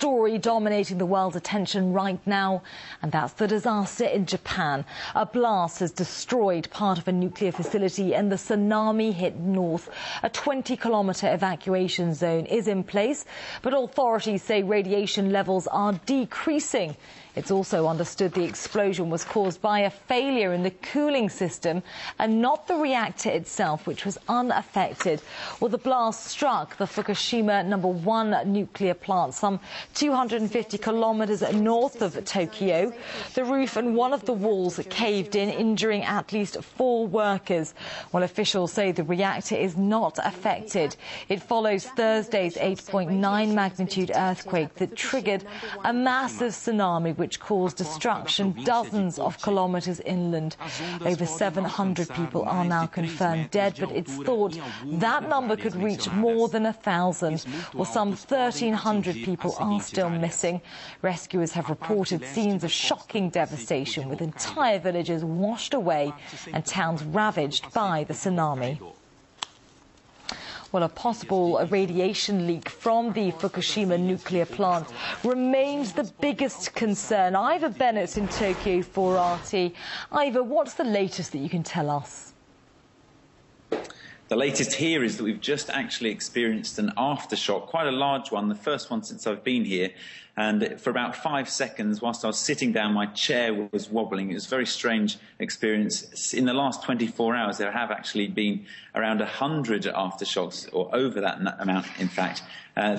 story dominating the world's attention right now, and that's the disaster in Japan. A blast has destroyed part of a nuclear facility and the tsunami hit north. A 20-kilometre evacuation zone is in place, but authorities say radiation levels are decreasing. It's also understood the explosion was caused by a failure in the cooling system and not the reactor itself, which was unaffected. Well, the blast struck the Fukushima No. 1 nuclear plant, some 250 kilometres north of Tokyo. The roof and one of the walls caved in, injuring at least 4 workers. Well, officials say the reactor is not affected. It follows Thursday's 8.9 magnitude earthquake that triggered a massive tsunami which caused destruction dozens of kilometres inland. Over 700 people are now confirmed dead, but it's thought that number could reach more than 1,000. Well, some 1,300 people are still missing. Rescuers have reported scenes of shocking devastation, with entire villages washed away and towns ravaged by the tsunami. Well, a possible radiation leak from the Fukushima nuclear plant remains the biggest concern. Ivor Bennett's in Tokyo for RT. Ivor, what's the latest that you can tell us? The latest here is that we've just actually experienced an aftershock, quite a large one, the first one since I've been here. And for about 5 seconds, whilst I was sitting down, my chair was wobbling. It was a very strange experience. In the last 24 hours, there have actually been around 100 aftershocks, or over that amount, in fact.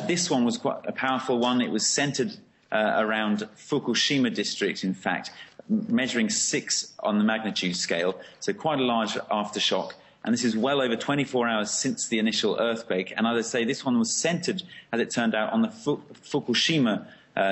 This one was quite a powerful one. It was centred around Fukushima district, in fact, measuring 6 on the magnitude scale, so quite a large aftershock. And this is well over 24 hours since the initial earthquake. And I would say this one was centred, as it turned out, on the Fukushima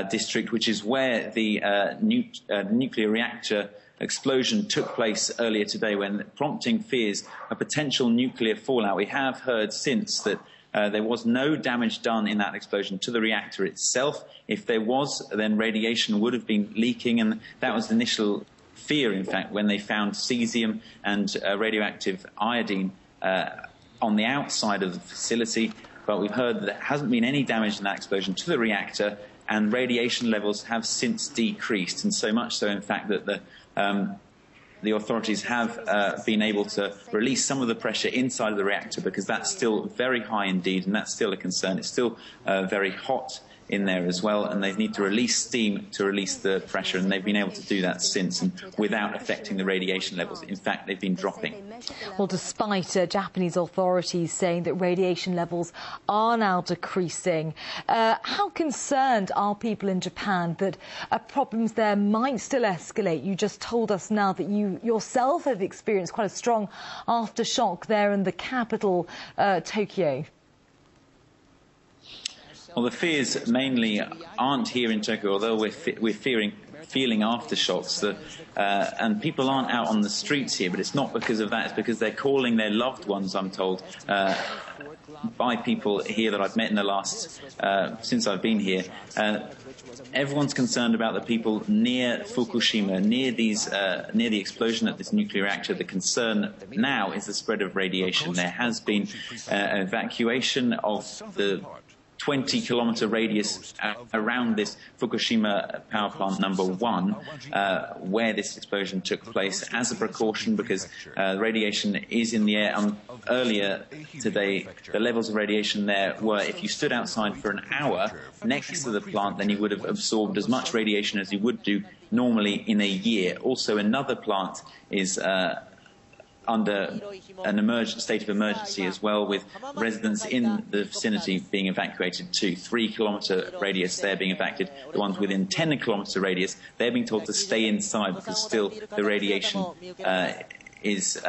district, which is where the nuclear reactor explosion took place earlier today, when prompting fears of potential nuclear fallout. We have heard since that there was no damage done in that explosion to the reactor itself. If there was, then radiation would have been leaking, and that was the initial fear, in fact, when they found cesium and radioactive iodine on the outside of the facility. But we've heard that there hasn't been any damage in that explosion to the reactor, and radiation levels have since decreased, and so much so, in fact, that the authorities have been able to release some of the pressure inside of the reactor, because that's still very high indeed, and that's still a concern. It's still very hot in there as well, and they need to release steam to release the pressure, and they've been able to do that since, and without affecting the radiation levels. In fact, they've been dropping. Well, despite Japanese authorities saying that radiation levels are now decreasing, how concerned are people in Japan that problems there might still escalate? You just told us now that you yourself have experienced quite a strong aftershock there in the capital, Tokyo. Well, the fears mainly aren't here in Tokyo, although we're feeling aftershocks. And people aren't out on the streets here, but it's not because of that. It's because they're calling their loved ones, I'm told, by people here that I've met in the last, since I've been here. Everyone's concerned about the people near Fukushima, near the explosion at this nuclear reactor. The concern now is the spread of radiation. There has been an evacuation of the 20-kilometre radius around this Fukushima power plant No. 1, where this explosion took place, as a precaution, because radiation is in the air. Earlier today, the levels of radiation there were, if you stood outside for an hour next to the plant, then you would have absorbed as much radiation as you would do normally in a year. Also, another plant is under an state of emergency as well, with residents in the vicinity being evacuated too. 3-kilometre radius, they're being evacuated. The ones within 10-kilometre radius, they're being told to stay inside, because still the radiation is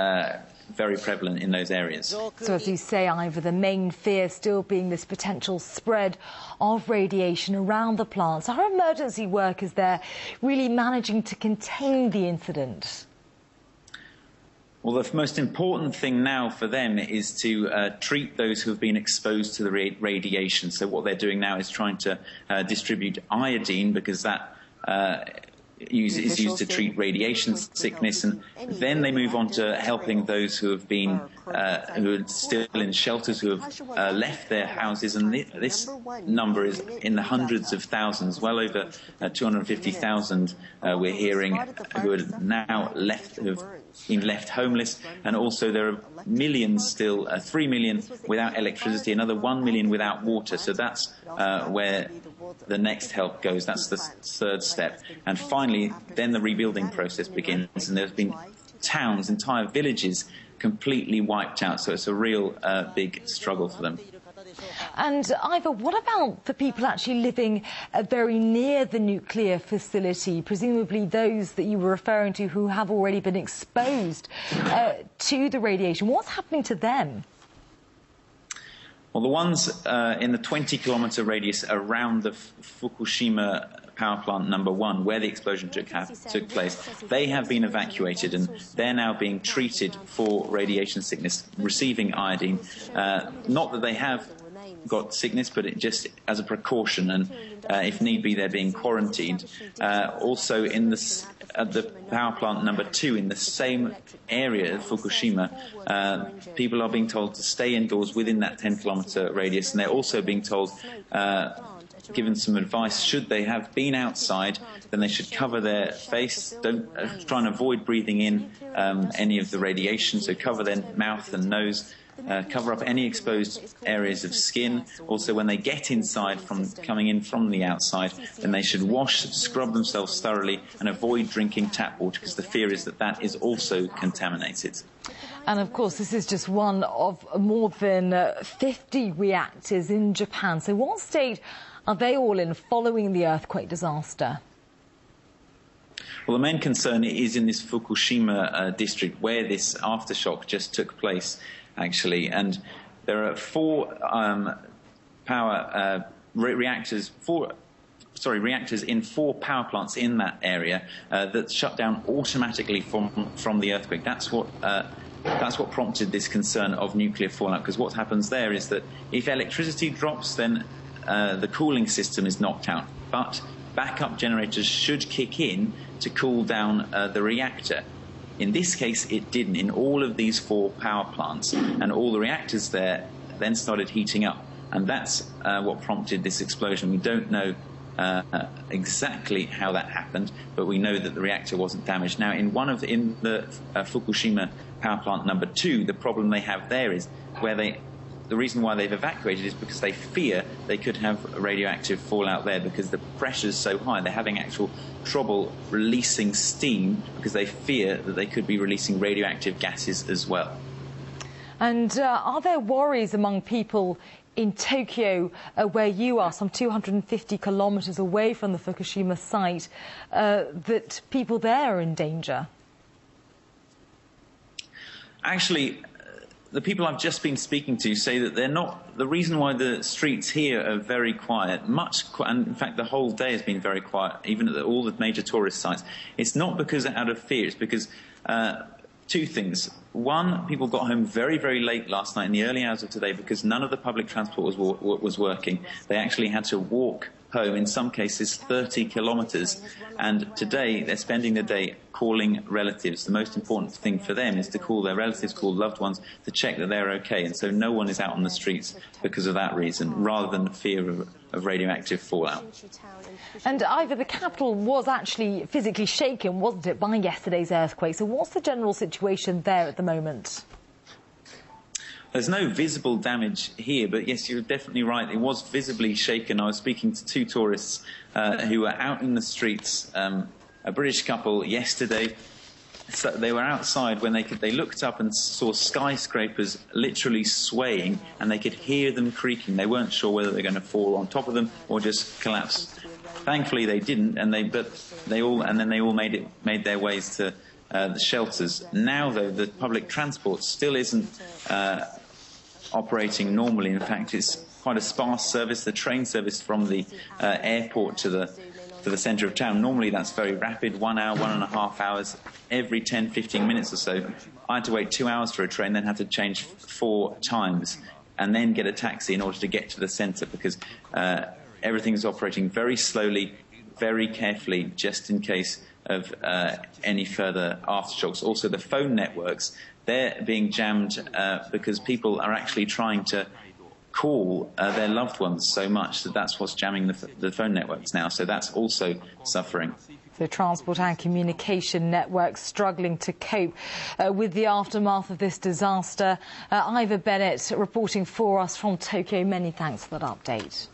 very prevalent in those areas. So as you say, Ivor, the main fear still being this potential spread of radiation around the plant. So are emergency workers there really managing to contain the incident? Well, the most important thing now for them is to treat those who have been exposed to the radiation. So what they're doing now is trying to distribute iodine, because that is used to treat radiation sickness, and then they move on to helping those who have been who are still in shelters, who have left their houses, and this number is in the hundreds of thousands, well over 250,000 we're hearing, who are now left, who've been left homeless, and also there are millions still, 3 million without electricity, another 1 million without water. So that's where the next help goes. That's the third step. And finally, then the rebuilding process begins, and there's been towns, entire villages completely wiped out. So it's a real big struggle for them. And Ivor, what about the people actually living very near the nuclear facility, presumably those that you were referring to who have already been exposed to the radiation? What's happening to them? Well, the ones in the 20-kilometre radius around the Fukushima power plant number 1, where the explosion took place, they have been evacuated, and they're now being treated for radiation sickness, receiving iodine. Not that they have got sickness, but it just as a precaution, and if need be, they're being quarantined. Also, at the power plant number 2, in the same area of Fukushima, people are being told to stay indoors within that 10-kilometre radius, and they're also being told, given some advice, should they have been outside, then they should cover their face, don't try and avoid breathing in any of the radiation, so cover their mouth and nose. Cover up any exposed areas of skin. Also, when they get inside from coming in from the outside, then they should scrub themselves thoroughly and avoid drinking tap water, because the fear is that that is also contaminated. And of course, this is just one of more than 50 reactors in Japan. So what state are they all in following the earthquake disaster? Well, the main concern is in this Fukushima district, where this aftershock just took place, actually. And there are 4 reactors in 4 power plants in that area that shut down automatically from the earthquake. That's what prompted this concern of nuclear fallout, because what happens there is that if electricity drops, then the cooling system is knocked out. But backup generators should kick in to cool down the reactor. In this case, it didn't. In all of these 4 power plants, and all the reactors there then started heating up. And that's what prompted this explosion. We don't know exactly how that happened, but we know that the reactor wasn't damaged. Now, in the Fukushima power plant number 2, the problem they have there is the reason why they've evacuated is because they fear they could have radioactive fallout there, because the pressure's so high. They're having actual trouble releasing steam because they fear that they could be releasing radioactive gases as well. And are there worries among people in Tokyo, where you are, some 250 kilometres away from the Fukushima site, that people there are in danger? Actually, the people I've just been speaking to say that they're not. The reason why the streets here are very quiet, and in fact the whole day has been very quiet, even at all the major tourist sites, it's not because they're out of fear. It's because 2 things. One, people got home very, very late last night in the early hours of today because none of the public transport was working. They actually had to walk home, in some cases 30 kilometres, and today they're spending the day calling relatives. The most important thing for them is to call their relatives, call loved ones, to check that they're okay, and so no one is out on the streets because of that reason, rather than the fear of radioactive fallout. And Ivor, the capital was actually physically shaken, wasn't it, by yesterday's earthquake, so what's the general situation there at the moment? There's no visible damage here, but yes, you're definitely right. It was visibly shaken. I was speaking to 2 tourists who were out in the streets, a British couple yesterday. So they were outside when they looked up and saw skyscrapers literally swaying, and they could hear them creaking. They weren't sure whether they're going to fall on top of them or just collapse. Thankfully, they didn't, and they all made their ways to the shelters. Now, though, the public transport still isn't operating normally. In fact, it's quite a sparse service. The train service from the airport to the centre of town, normally that's very rapid, 1 hour, 1.5 hours, every 10-15 minutes or so. I had to wait 2 hours for a train, then had to change 4 times, and then get a taxi in order to get to the centre, because everything's operating very slowly, very carefully just in case of any further aftershocks. Also, the phone networks, they're being jammed because people are actually trying to call their loved ones so much that that's what's jamming the phone networks now. So that's also suffering. So transport and communication networks struggling to cope with the aftermath of this disaster. Ivor Bennett reporting for us from Tokyo. Many thanks for that update.